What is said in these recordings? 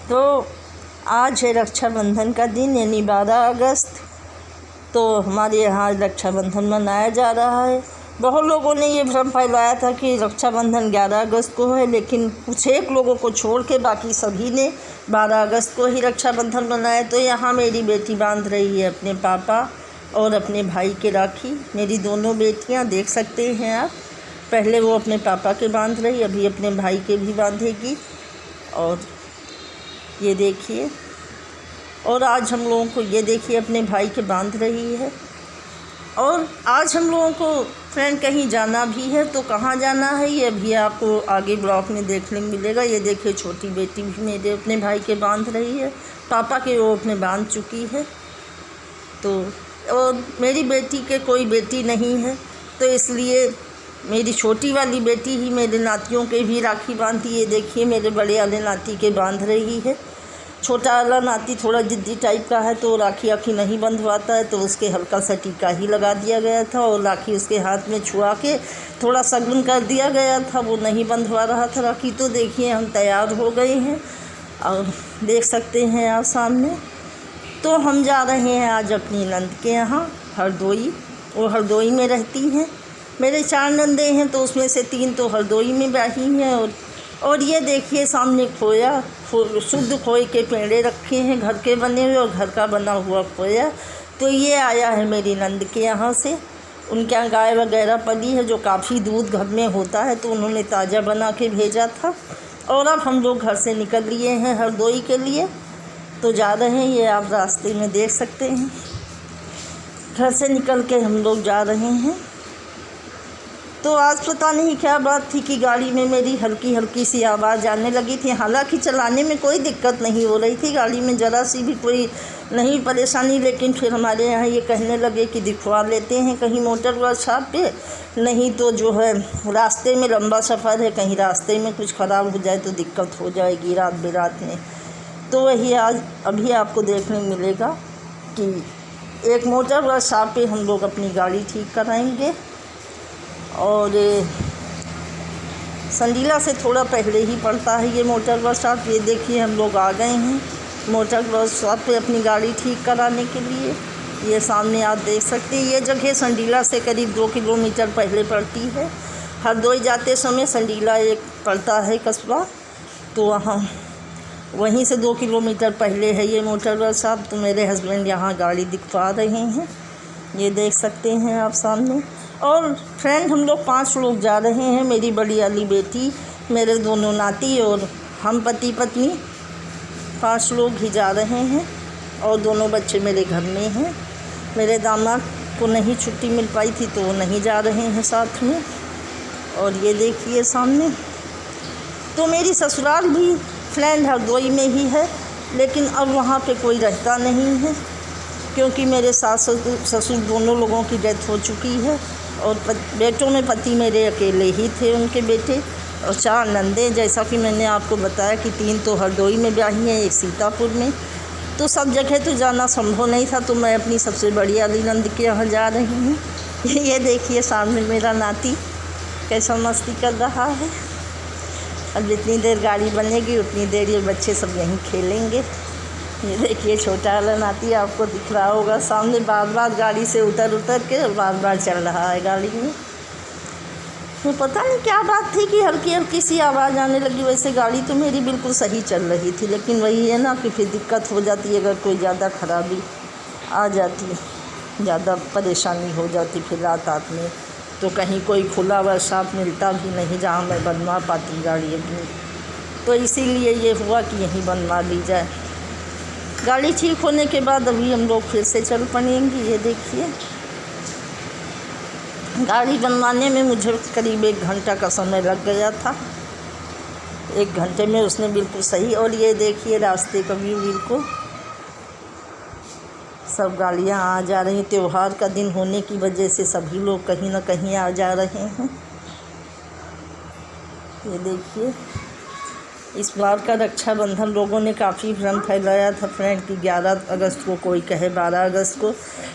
तो आज है रक्षाबंधन का दिन यानी 12 अगस्त। तो हमारे यहाँ रक्षाबंधन मनाया जा रहा है। बहुत लोगों ने ये भ्रम फैलाया था कि रक्षाबंधन 11 अगस्त को है, लेकिन कुछ एक लोगों को छोड़ के बाकी सभी ने 12 अगस्त को ही रक्षाबंधन मनाया। तो यहाँ मेरी बेटी बांध रही है अपने पापा और अपने भाई के राखी। मेरी दोनों बेटियाँ देख सकते हैं आप, पहले वो अपने पापा के बांध रही, अभी अपने भाई के भी बांधेगी। और ये देखिए, और आज हम लोगों को ये देखिए अपने भाई के बांध रही है। और आज हम लोगों को फ्रेंड कहीं जाना भी है। तो कहाँ जाना है ये अभी आपको आगे ब्लॉग में देखने मिलेगा। ये देखिए छोटी बेटी भी मेरे अपने भाई के बांध रही है, पापा के वो अपने बांध चुकी है। तो और मेरी बेटी के कोई बेटी नहीं है, तो इसलिए मेरी छोटी वाली बेटी ही मेरे नातियों के भी राखी बांधती। ये देखिए मेरे बड़े वाले नाती के बांध रही है। छोटा वाला नाती थोड़ा ज़िद्दी टाइप का है, तो राखी आखी नहीं बंधवाता है, तो उसके हल्का सा टीका ही लगा दिया गया था और राखी उसके हाथ में छुआ के थोड़ा शगुन कर दिया गया था। वो नहीं बंधवा रहा था राखी। तो देखिए हम तैयार हो गए हैं और देख सकते हैं आप सामने। तो हम जा रहे हैं आज अपनी नंद के यहाँ हरदोई। वो हरदोई में रहती हैं। मेरे 4 नंदे हैं, तो उसमें से 3 तो हरदोई में बैठी हैं। और ये देखिए सामने खोया, शुद्ध खोए के पेड़े रखे हैं घर के बने हुए, और घर का बना हुआ खोया। तो ये आया है मेरी नंद के यहाँ से। उनके यहाँ गाय वगैरह पली है, जो काफ़ी दूध घर में होता है, तो उन्होंने ताज़ा बना के भेजा था। और अब हम लोग घर से निकल लिए हैं हरदोई के लिए। तो जा रहे हैं, ये आप रास्ते में देख सकते हैं। घर से निकल के हम लोग जा रहे हैं। तो आज पता नहीं क्या बात थी कि गाड़ी में मेरी हल्की हल्की सी आवाज़ आने लगी थी। हालांकि चलाने में कोई दिक्कत नहीं हो रही थी, गाड़ी में ज़रा सी भी कोई नहीं परेशानी। लेकिन फिर हमारे यहाँ ये कहने लगे कि दिखवा लेते हैं कहीं मोटर वर्कशॉप पे, नहीं तो जो है रास्ते में लंबा सफ़र है, कहीं रास्ते में कुछ ख़राब हो जाए तो दिक्कत हो जाएगी रात बेरात में। तो वही आज अभी आपको देखने मिलेगा कि एक मोटर वर्कशॉप पे हम लोग अपनी गाड़ी ठीक कराएंगे। और संडीला से थोड़ा पहले ही पड़ता है ये मोटर वर्कशॉप। ये देखिए हम लोग आ गए हैं मोटर वर्कशॉप पे अपनी गाड़ी ठीक कराने के लिए। ये सामने आप देख सकते हैं, ये जगह संडीला से करीब 2 किलोमीटर पहले पड़ती है। हरदोई जाते समय संडीला एक पड़ता है कस्बा, तो वहीं से 2 किलोमीटर पहले है ये मोटर वर्कशॉप। तो मेरे हस्बैंड यहाँ गाड़ी दिखवा रहे हैं, ये देख सकते हैं आप सामने। और फ्रेंड हम लोग 5 लोग जा रहे हैं, मेरी बड़ी वाली बेटी, मेरे दोनों नाती और हम पति पत्नी 5 लोग ही जा रहे हैं। और दोनों बच्चे मेरे घर में हैं। मेरे दामाद को नहीं छुट्टी मिल पाई थी, तो वो नहीं जा रहे हैं साथ में। और ये देखिए सामने। तो मेरी ससुराल भी फ्रेंड हरदोई में ही है, लेकिन अब वहाँ पे कोई रहता नहीं है, क्योंकि मेरे सास ससुर दोनों लोगों की डेथ हो चुकी है। और बेटों में पति मेरे अकेले ही थे, उनके बेटे और 4 नंदे। जैसा कि मैंने आपको बताया कि 3 तो हरदोई में ब्याही हैं, एक सीतापुर में। तो सब जगह तो जाना संभव नहीं था, तो मैं अपनी सबसे बड़ी वाली नंद के यहाँ जा रही हूँ। ये देखिए सामने मेरा नाती कैसा मस्ती कर रहा है। अब जितनी देर गाड़ी बनेगी उतनी देर ये बच्चे सब यहीं खेलेंगे। ये देखिए छोटा वाला नाती आपको दिख रहा होगा सामने, बार बार गाड़ी से उतर के बार बार चल रहा है गाड़ी में। तो पता नहीं क्या बात थी कि हल्की हल्की सी आवाज़ आने लगी। वैसे गाड़ी तो मेरी बिल्कुल सही चल रही थी, लेकिन वही है ना कि फिर दिक्कत हो जाती है अगर कोई ज़्यादा ख़राबी आ जाती, ज़्यादा परेशानी हो जाती फिर रात में। तो कहीं कोई खुला वर्कशॉप मिलता भी नहीं जहाँ मैं बनवा पाती गाड़ी अपनी। तो इसीलिए ये हुआ कि यहीं बनवा ली जाए। गाड़ी ठीक होने के बाद अभी हम लोग फिर से चल पड़ेंगे। ये देखिए गाड़ी बनवाने में मुझे करीब 1 घंटा का समय लग गया था। 1 घंटे में उसने बिल्कुल सही। और ये देखिए रास्ते का व्यू, बिल्कुल सब गाड़ियाँ आ जा रही हैं। त्यौहार का दिन होने की वजह से सभी लोग कहीं ना कहीं आ जा रहे हैं। ये देखिए इस बार का रक्षाबंधन लोगों ने काफ़ी भ्रम फैलाया था फ्रेंड कि 11 अगस्त को, कोई कहे 12 अगस्त को,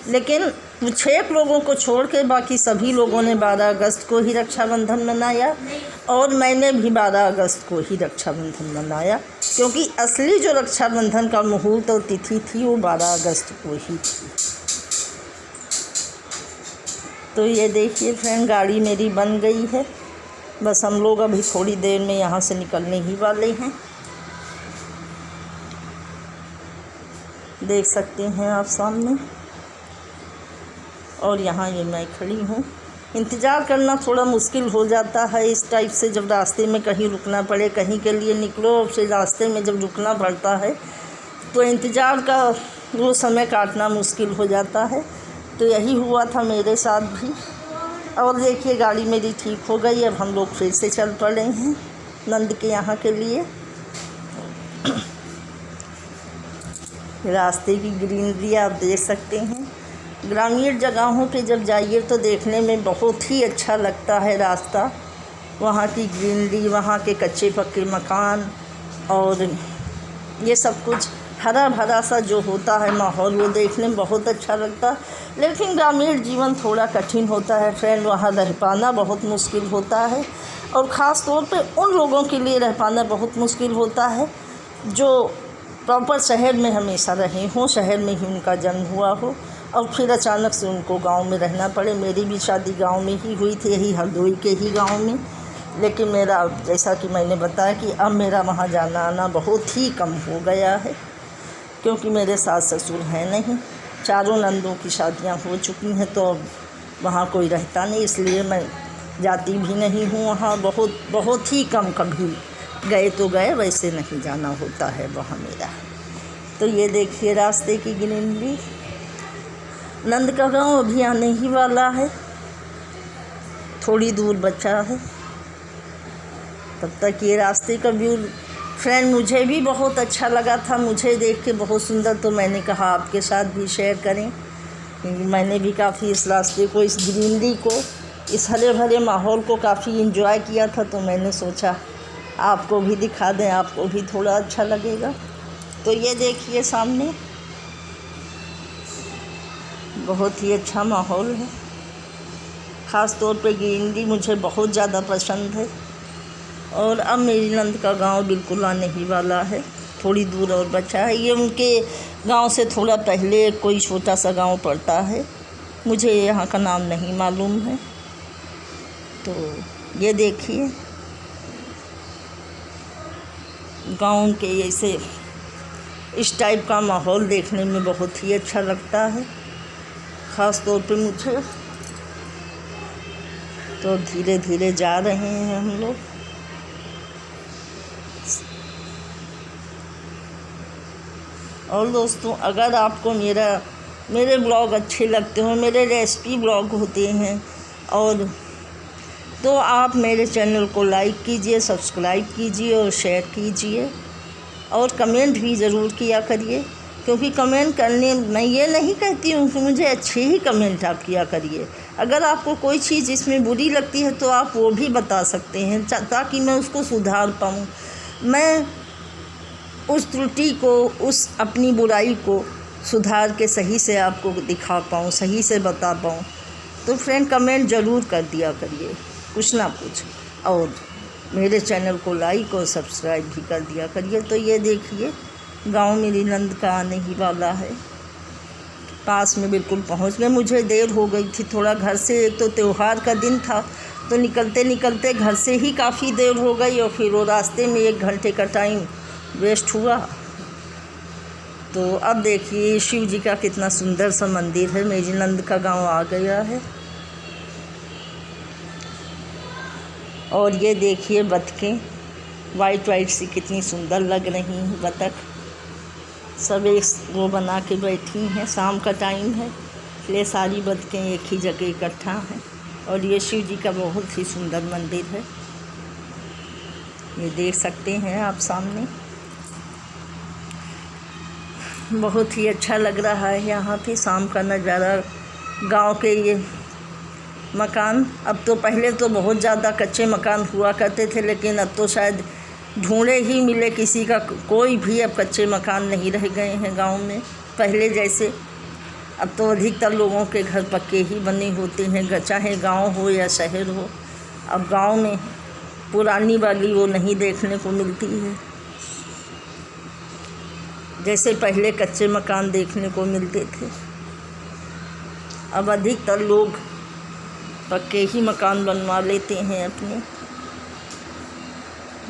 लेकिन 6 लोगों को छोड़ के बाकी सभी लोगों ने 12 अगस्त को ही रक्षाबंधन मनाया। और मैंने भी 12 अगस्त को ही रक्षाबंधन मनाया। क्योंकि असली जो रक्षाबंधन का मुहूर्त और तिथि थी वो 12 अगस्त को ही थी। तो ये देखिए फ्रेंड, गाड़ी मेरी बन गई है, बस हम लोग अभी थोड़ी देर में यहाँ से निकलने ही वाले हैं। देख सकते हैं आप सामने, और यहाँ ये मैं खड़ी हूँ। इंतज़ार करना थोड़ा मुश्किल हो जाता है इस टाइप से, जब रास्ते में कहीं रुकना पड़े, कहीं के लिए निकलो और फिर रास्ते में जब रुकना पड़ता है तो इंतज़ार का वो समय काटना मुश्किल हो जाता है। तो यही हुआ था मेरे साथ भी। और देखिए गाड़ी मेरी ठीक हो गई, अब हम लोग फिर से चल पड़े हैं नंद के यहाँ के लिए। रास्ते की ग्रीनरी आप देख सकते हैं। ग्रामीण जगहों पे जब जाइए तो देखने में बहुत ही अच्छा लगता है रास्ता, वहाँ की ग्रीनरी, वहाँ के कच्चे पक्के मकान और ये सब कुछ हरा भरा सा जो होता है माहौल, वो देखने में बहुत अच्छा लगता है। लेकिन ग्रामीण जीवन थोड़ा कठिन होता है फ्रेंड, वहाँ रह पाना बहुत मुश्किल होता है, और ख़ास तौर पे उन लोगों के लिए रह पाना बहुत मुश्किल होता है जो प्रॉपर शहर में हमेशा रहे हों, शहर में ही उनका जन्म हुआ हो और फिर अचानक से उनको गांव में रहना पड़े। मेरी भी शादी गांव में ही हुई थी, यही हरदोई के ही गांव में। लेकिन मेरा, जैसा कि मैंने बताया कि अब मेरा वहाँ जाना आना बहुत ही कम हो गया है, क्योंकि मेरे सास ससुर हैं नहीं, चारों नंदों की शादियाँ हो चुकी हैं, तो वहाँ कोई रहता नहीं, इसलिए मैं जाती भी नहीं हूँ वहाँ। बहुत ही कम, कभी गए तो गए, वैसे नहीं जाना होता है वहाँ मेरा। तो ये देखिए रास्ते की ग्रीनरी। नंद का गांव अभी आने ही वाला है, थोड़ी दूर बचा है, तब तक ये रास्ते का व्यू फ्रेंड मुझे भी बहुत अच्छा लगा था, मुझे देख के बहुत सुंदर। तो मैंने कहा आपके साथ भी शेयर करें, क्योंकि मैंने भी काफ़ी इस रास्ते को, इस ग्रीनरी को, इस हरे भरे माहौल को काफ़ी एंजॉय किया था। तो मैंने सोचा आपको भी दिखा दें, आपको भी थोड़ा अच्छा लगेगा। तो ये देखिए सामने बहुत ही अच्छा माहौल है, ख़ास तौर पे ग्रीनरी मुझे बहुत ज़्यादा पसंद है। और अब मेरी नंद का गांव बिल्कुल आने ही वाला है, थोड़ी दूर और बचा है। ये उनके गांव से थोड़ा पहले कोई छोटा सा गांव पड़ता है, मुझे यहाँ का नाम नहीं मालूम है। तो ये देखिए गांव के ऐसे इस टाइप का माहौल देखने में बहुत ही अच्छा लगता है, ख़ास तौर पे मुझे। तो धीरे धीरे जा रहे हैं हम लोग। और दोस्तों, अगर आपको मेरे ब्लॉग अच्छे लगते हो, मेरे रेसिपी ब्लॉग होते हैं, और तो आप मेरे चैनल को लाइक कीजिए, सब्सक्राइब कीजिए और शेयर कीजिए, और कमेंट भी ज़रूर किया करिए। क्योंकि कमेंट करने, मैं ये नहीं कहती हूँ कि मुझे अच्छे ही कमेंट आप किया करिए, अगर आपको कोई चीज़ इसमें बुरी लगती है तो आप वो भी बता सकते हैं, ताकि मैं उसको सुधार पाऊँ, मैं उस त्रुटि को, उस अपनी बुराई को सुधार के सही से आपको दिखा पाऊँ, सही से बता पाऊँ। तो फ्रेंड कमेंट ज़रूर कर दिया करिए कुछ ना कुछ, और मेरे चैनल को लाइक और सब्सक्राइब भी कर दिया करिए। तो ये देखिए गांव मेरी नंद का आने ही वाला है, पास में बिल्कुल पहुंच गए। मुझे देर हो गई थी थोड़ा घर से, एक तो त्यौहार का दिन था, तो निकलते निकलते घर से ही काफ़ी देर हो गई, और फिर वो रास्ते में 1 घंटे का टाइम वेस्ट हुआ। तो अब देखिए शिव जी का कितना सुंदर सा मंदिर है, मेरी नंद का गांव आ गया है। और ये देखिए बतखें वाइट वाइट सी कितनी सुंदर लग रही हैं बतख, सब एक वो बना के बैठी हैं। शाम का टाइम है, इसलिए सारी बतखें एक ही जगह इकट्ठा हैं। और ये शिव जी का बहुत ही सुंदर मंदिर है, ये देख सकते हैं आप सामने। बहुत ही अच्छा लग रहा है यहाँ पे शाम का नज़ारा। गांव के ये मकान, अब तो पहले तो बहुत ज़्यादा कच्चे मकान हुआ करते थे, लेकिन अब तो शायद ढूंढे ही मिले किसी का कोई भी अब कच्चे मकान नहीं रह गए हैं गांव में पहले जैसे। अब तो अधिकतर लोगों के घर पक्के ही बने होते हैं, चाहे गांव हो या शहर हो। अब गांव में पुरानी वाली वो नहीं देखने को मिलती है। जैसे पहले कच्चे मकान देखने को मिलते थे, अब अधिकतर लोग पक्के ही मकान बनवा लेते हैं अपने।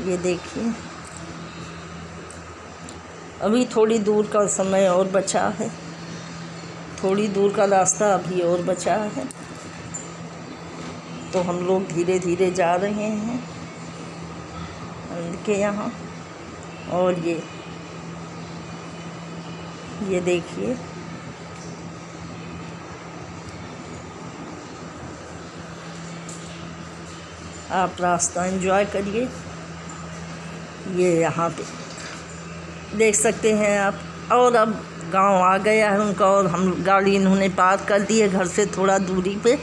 ये देखिए, अभी थोड़ी दूर का समय और बचा है, थोड़ी दूर का रास्ता अभी और बचा है, तो हम लोग धीरे धीरे जा रहे हैं उनके यहाँ। और ये देखिए, आप रास्ता एंजॉय करिए। ये यहाँ पे देख सकते हैं आप। और अब गांव आ गया है उनका, और हम गाड़ी इन्होंने पार्क कर दी है घर से थोड़ा दूरी पे,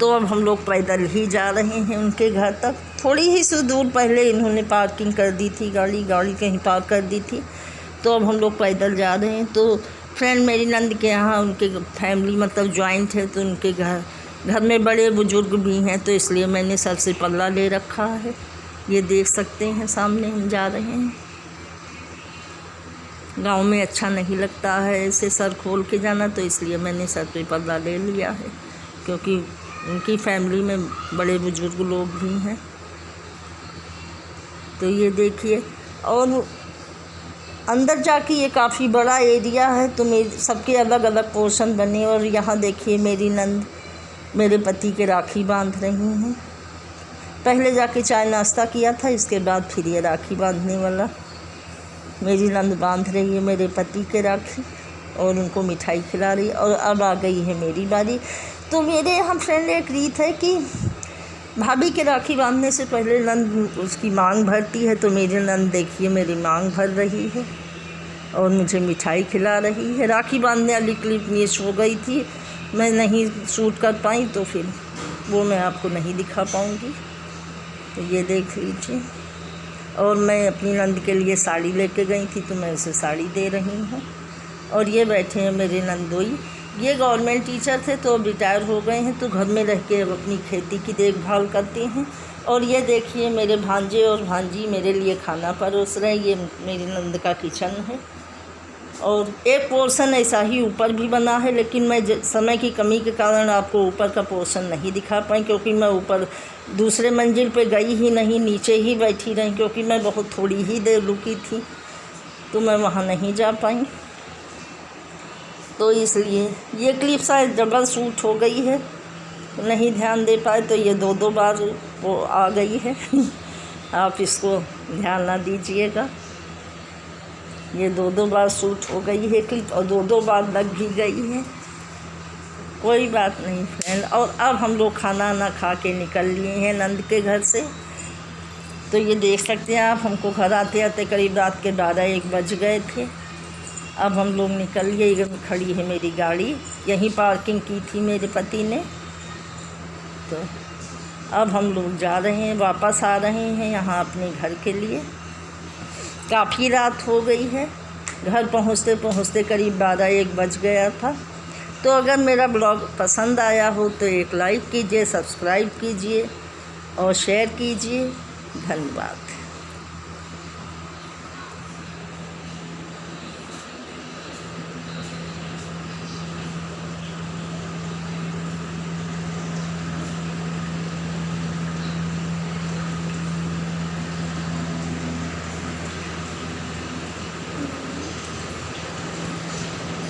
तो अब हम लोग पैदल ही जा रहे हैं उनके घर तक। थोड़ी ही सी दूर पहले इन्होंने पार्किंग कर दी थी, गाड़ी कहीं पार्क कर दी थी, तो अब हम लोग पैदल जा रहे हैं। तो फ्रेंड मेरी नंद के यहाँ, उनके फैमिली मतलब जॉइंट है, तो उनके घर में बड़े बुजुर्ग भी हैं, तो इसलिए मैंने सर से पल्ला ले रखा है। ये देख सकते हैं सामने हम जा रहे हैं। गांव में अच्छा नहीं लगता है ऐसे सर खोल के जाना, तो इसलिए मैंने सर पे पल्ला ले लिया है, क्योंकि उनकी फैमिली में बड़े बुजुर्ग लोग भी हैं। तो ये देखिए, और अंदर जाके ये काफ़ी बड़ा एरिया है, तो मेरे सबके अलग अलग पोर्शन बने। और यहाँ देखिए, मेरी नंद मेरे पति के राखी बांध रही हैं। पहले जाके चाय नाश्ता किया था, इसके बाद फिर ये राखी बांधने वाला मेरी नंद बांध रही है मेरे पति के राखी, और उनको मिठाई खिला रही। और अब आ गई है मेरी बारी। तो मेरे यहाँ फ्रेंड एक रीत है कि भाभी के राखी बांधने से पहले नंद उसकी मांग भरती है। तो मेरी नंद देखिए मेरी मांग भर रही है और मुझे मिठाई खिला रही है। राखी बांधने वाली क्लिप मिस हो गई थी, मैं नहीं शूट कर पाई, तो फिर वो मैं आपको नहीं दिखा पाऊँगी। तो ये देख लीजिए। और मैं अपनी नंद के लिए साड़ी लेके गई थी, तो मैं उसे साड़ी दे रही हूँ। और ये बैठे हैं मेरे नंदोई, ये गवर्नमेंट टीचर थे, तो अब रिटायर हो गए हैं, तो घर में रह के अब अपनी खेती की देखभाल करते हैं। और ये देखिए, मेरे भांजे और भांजी मेरे लिए खाना परोस रहे हैं। ये मेरी नंद का किचन है, और एक पोर्शन ऐसा ही ऊपर भी बना है, लेकिन मैं समय की कमी के कारण आपको ऊपर का पोर्शन नहीं दिखा पाई, क्योंकि मैं ऊपर दूसरे मंजिल पे गई ही नहीं, नीचे ही बैठी रही, क्योंकि मैं बहुत थोड़ी ही देर रुकी थी, तो मैं वहाँ नहीं जा पाई। तो इसलिए ये क्लिप शायद डबल शूट हो गई है, नहीं ध्यान दे पाए, तो ये दो बार वो आ गई है। आप इसको ध्यान ना दीजिएगा। ये दो बार शूट हो गई है क्लिप, और दो बार लग भी गई है। कोई बात नहीं फ्रेंड। और अब हम लोग खाना ना खा के निकल लिए हैं नंद के घर से। तो ये देख सकते हैं आप, हमको घर आते आते करीब रात के 12-1 बज गए थे। अब हम लोग निकल लिए। खड़ी है मेरी गाड़ी, यहीं पार्किंग की थी मेरे पति ने। तो अब हम लोग जा रहे हैं, वापस आ रहे हैं यहाँ अपने घर के लिए। काफ़ी रात हो गई है, घर पहुँचते पहुँचते करीब 12-1 बज गया था। तो अगर मेरा ब्लॉग पसंद आया हो तो एक लाइक कीजिए, सब्सक्राइब कीजिए और शेयर कीजिए। धन्यवाद।